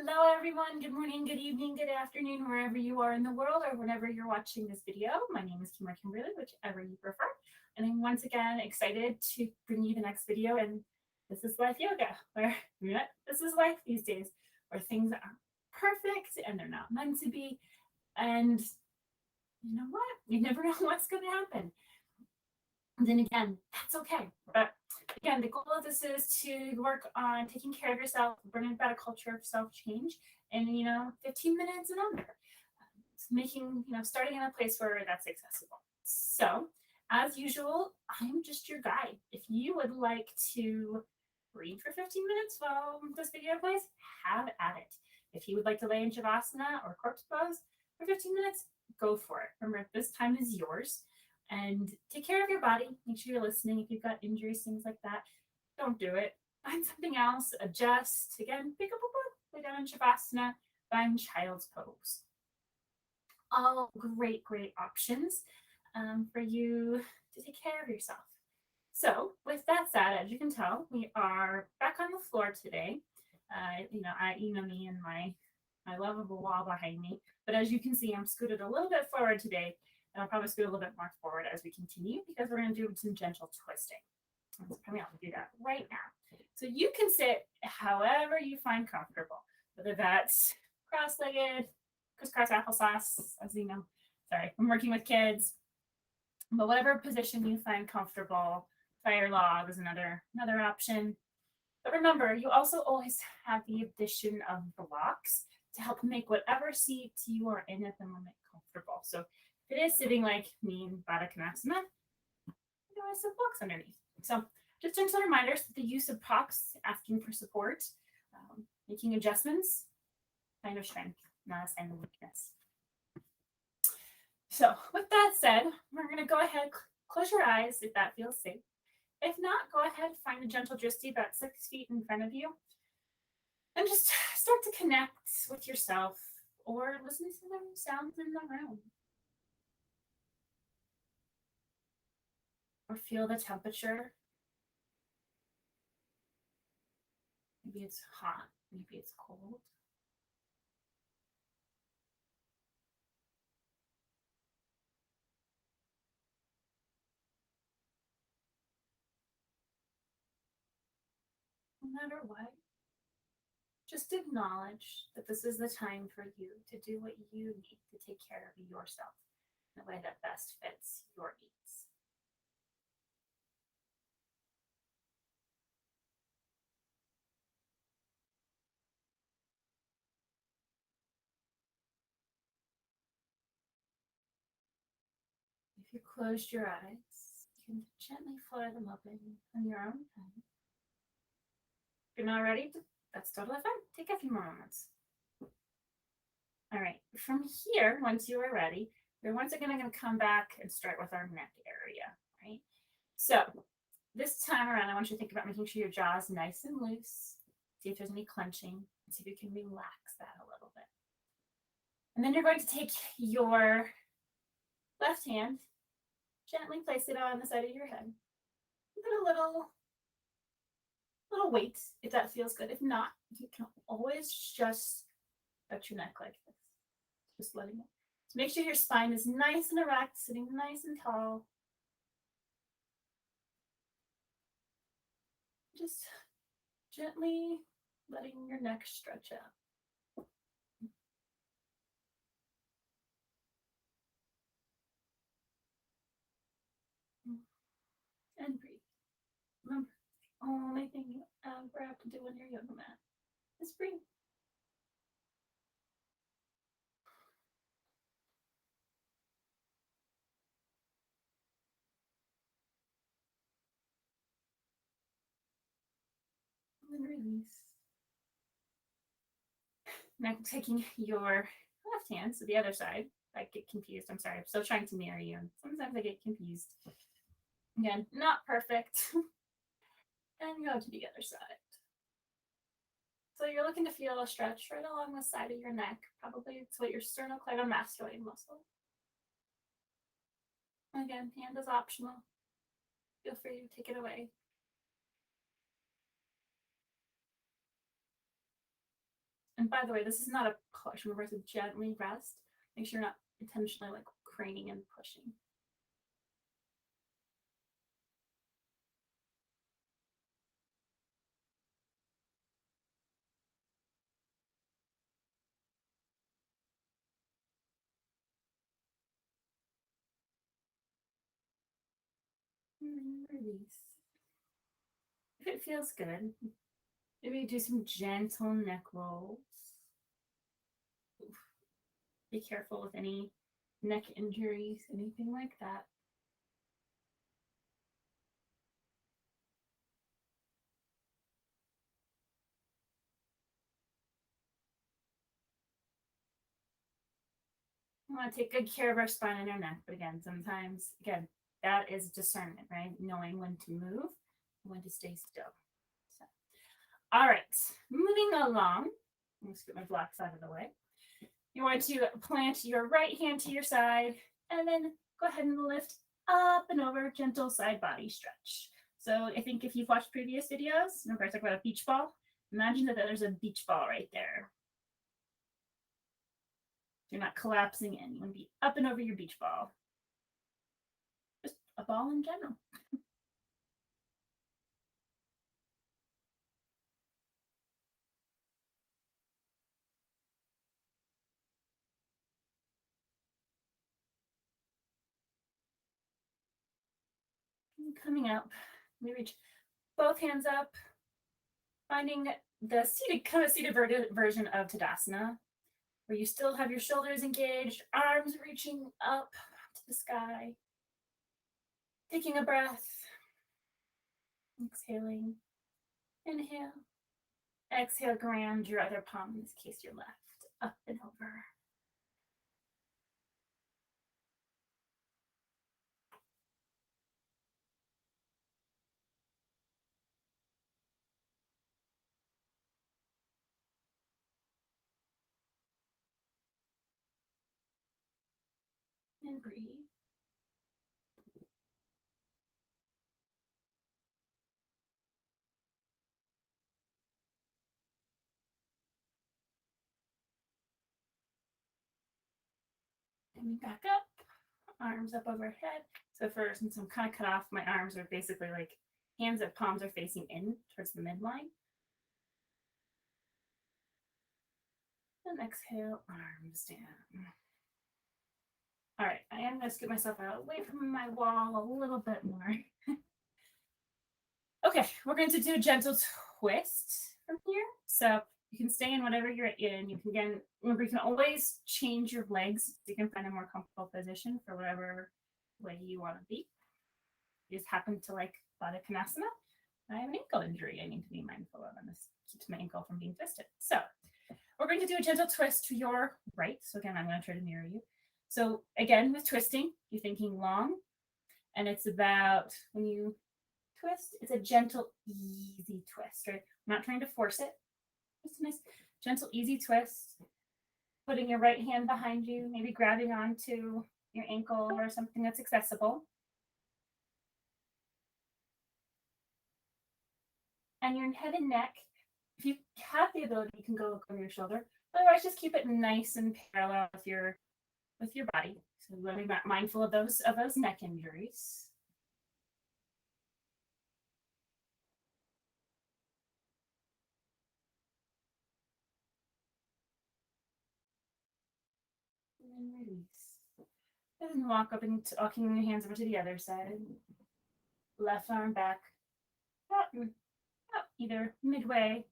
Hello everyone, good morning, good evening, good afternoon, wherever you are in the world or whenever you're watching this video. My name is Kim or Kimberly, whichever you prefer. And I'm once again excited to bring you the next video. And this is life yoga, where this is life these days, where things are perfect and they're not meant to be. And you know what? You never know what's going to happen. And then again, that's okay. But again, the goal of this is to work on taking care of yourself, bringing about a culture of self-change in, 15 minutes and under. Making, starting in a place where that's accessible. So, as usual, I'm just your guide. If you would like to read for 15 minutes while this video plays, have at it. If you would like to lay in Shavasana or corpse pose for 15 minutes, go for it. Remember, this time is yours. And take care of your body. Make sure you're listening. If you've got injuries, things like that, don't do it. Find something else. Adjust. Again, pick up a book. Lay down in Shavasana. Find child's pose. All great options for you to take care of yourself. So with that said, as you can tell, we are back on the floor today. Me and my lovable wall behind me. But as you can see, I'm scooted a little bit forward today. And I'll probably scoot a little bit more forward as we continue because we're going to do some gentle twisting. So coming out to do that right now. So you can sit however you find comfortable, whether that's cross-legged, crisscross applesauce, as you know. Sorry, I'm working with kids. But whatever position you find comfortable, fire log is another option. But remember, you also always have the addition of blocks to help make whatever seat you are in at the moment comfortable. So if it is sitting like me in Baddha Konasana, you always have blocks underneath. So just gentle reminders that the use of props, asking for support, making adjustments, kind of strength, not a sign of weakness. So with that said, we're going to go ahead, close your eyes if that feels safe. If not, go ahead, find a gentle drishti about 6 feet in front of you. And just start to connect with yourself or listen to the sounds in the room. Or feel the temperature. Maybe it's hot, maybe it's cold. No matter what, just acknowledge that this is the time for you to do what you need to take care of yourself in a way that best fits your needs. If you closed your eyes, you can gently flutter them open on your own time. If you're not ready, that's totally fine. Take a few more moments. All right, from here, once you are ready, we're once again going to come back and start with our neck area, right? So this time around, I want you to think about making sure your jaw is nice and loose. See if there's any clenching. See if you can relax that a little bit. And then you're going to take your left hand, gently place it on the side of your head. Put a little weight if that feels good. If not, you can always just touch your neck like this. Just letting it. So make sure your spine is nice and erect, sitting nice and tall. Just gently letting your neck stretch out. And breathe. Remember, the only thing you ever have to do on your yoga mat is breathe. And release. Now taking your left hand, so the other side. I get confused. I'm sorry. I'm still trying to mirror you. Sometimes I get confused. Again, not perfect. And go to the other side. So you're looking to feel a stretch right along the side of your neck. Probably it's what your sternocleidomastoid muscle. Again, hand is optional. Feel free to take it away. And by the way, this is not a push. Remember, to gently rest. Make sure you're not intentionally like craning and pushing. And release. If it feels good, maybe do some gentle neck rolls. Oof. Be careful with any neck injuries, anything like that. We want to take good care of our spine and our neck, but again, sometimes, again, that is discernment, right? Knowing when to move, when to stay still. So, all right, moving along. Let's get my blocks out of the way. You want to plant your right hand to your side and then go ahead and lift up and over, gentle side body stretch. So I think if you've watched previous videos, remember I talked about a beach ball? Imagine that there's a beach ball right there. You're not collapsing in. You want to be up and over your beach ball. Just a ball in general. Coming up, we reach both hands up, finding the seated, kind of seated version of Tadasana, where you still have your shoulders engaged, arms reaching up to the sky. Taking a breath, exhaling, inhale, exhale, ground your other palm, in this case your left, up and over. And breathe. Coming back up, arms up overhead. So for, since I'm kind of cut off, my arms are basically like hands and palms are facing in towards the midline. And exhale, arms down. All right, I am going to scoot myself out away from my wall a little bit more. Okay, we're going to do a gentle twist from here. So you can stay in whatever you're in. You can, again, remember, you can always change your legs. You can find a more comfortable position for whatever way you want to be. You just happen to like Baddha Konasana. I have an ankle injury I need to be mindful of, and this keeps my ankle from being twisted. So we're going to do a gentle twist to your right. So again, I'm going to try to mirror you. So again, with twisting, you're thinking long, and it's about when you twist, it's a gentle, easy twist, right? I'm not trying to force it. Just a nice, gentle, easy twist. Putting your right hand behind you, maybe grabbing onto your ankle or something that's accessible. And your head and neck, if you have the ability, you can go over your shoulder. Otherwise, just keep it nice and parallel with your body. So let me be mindful of those neck injuries. And release. And then walk up and walking your hands over to the other side. Left arm back, up, up, either midway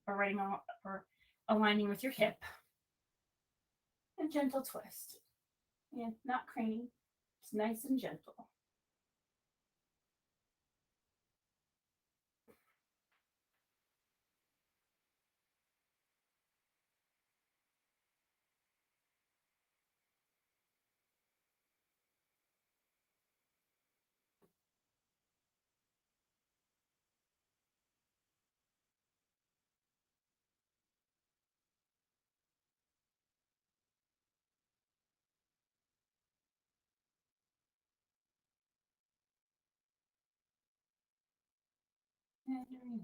or right on, or aligning with your hip. A gentle twist. And not craning, just nice and gentle. And release.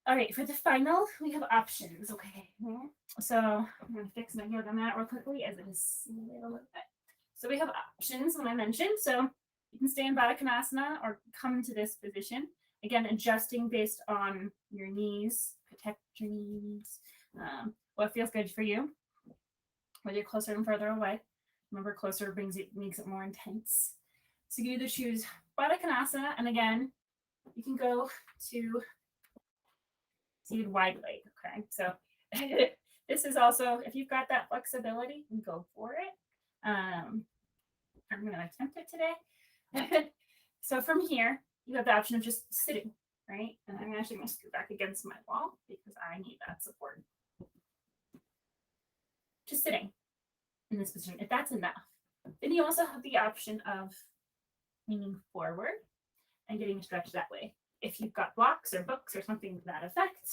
All right, for the final, we have options. Okay, so I'm gonna fix my yoga mat real quickly as it is a little bit. So we have options when I mentioned. So you can stay in Baddha Konasana or come into this position. Again, adjusting based on your knees, protect your knees, what feels good for you, whether you're closer and further away. Remember, closer makes it more intense. So you either choose Baddha Konasana, and again, you can go to seated wide leg. Okay, so this is also, if you've got that flexibility, you can go for it. I'm going to attempt it today. So from here, you have the option of just sitting, right? And I'm actually going to scoot back against my wall because I need that support. Just sitting in this position, if that's enough. Then you also have the option of leaning forward and getting stretched that way. If you've got blocks or books or something to that effect,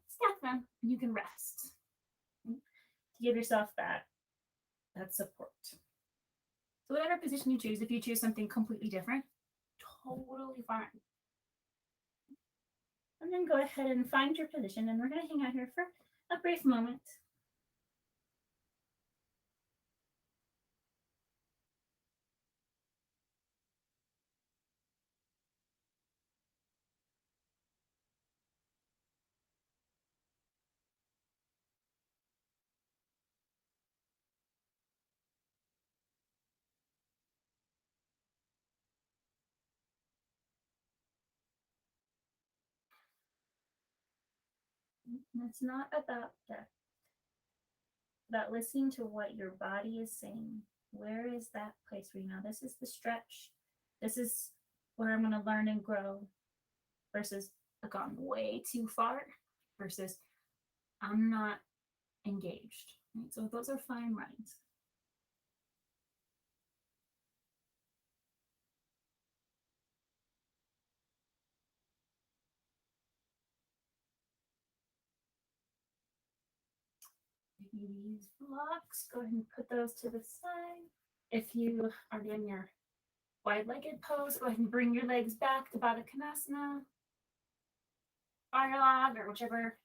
stack them, you can rest to give yourself that support. So whatever position you choose, if you choose something completely different, totally fine. And then go ahead and find your position, and we're going to hang out here for a brief moment. And it's not about that. About listening to what your body is saying. Where is that place where you know this is the stretch? This is where I'm going to learn and grow, versus I've gone way too far, versus I'm not engaged. Right? So those are fine lines. These blocks, go ahead and put those to the side. If you are in your wide-legged pose, go ahead and bring your legs back to Baddha Konasana, fire log, or whichever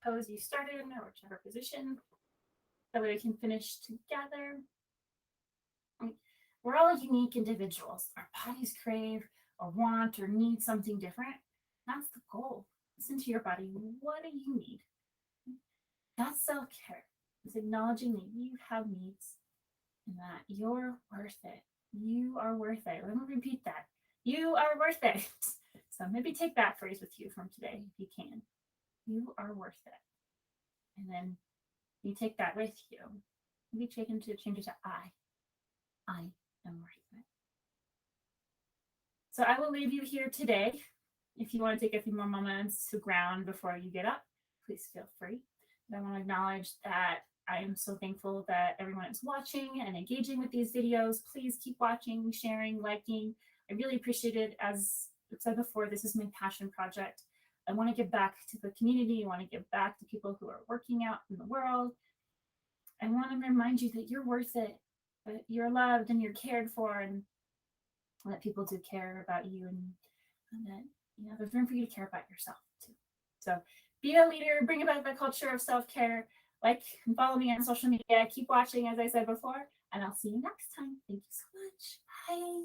pose you started in, or whichever position. That way we can finish together. We're all unique individuals. Our bodies crave or want or need something different. That's the goal. Listen to your body. What do you need? That's self-care. It's acknowledging that you have needs and that you're worth it. You are worth it. Let me repeat that. You are worth it. So maybe take that phrase with you from today if you can. You are worth it. And then you take that with you. Maybe change it to I. I am worth it. So I will leave you here today. If you want to take a few more moments to ground before you get up, please feel free. But I want to acknowledge that I am so thankful that everyone is watching and engaging with these videos. Please keep watching, sharing, liking. I really appreciate it. As I said before, this is my passion project. I want to give back to the community. I want to give back to people who are working out in the world. I want to remind you that you're worth it, that you're loved and you're cared for, and that people do care about you, and that there's room for you to care about yourself too. So be a leader, bring about the culture of self-care. Like and follow me on social media. Keep watching, as I said before, and I'll see you next time. Thank you so much. Bye.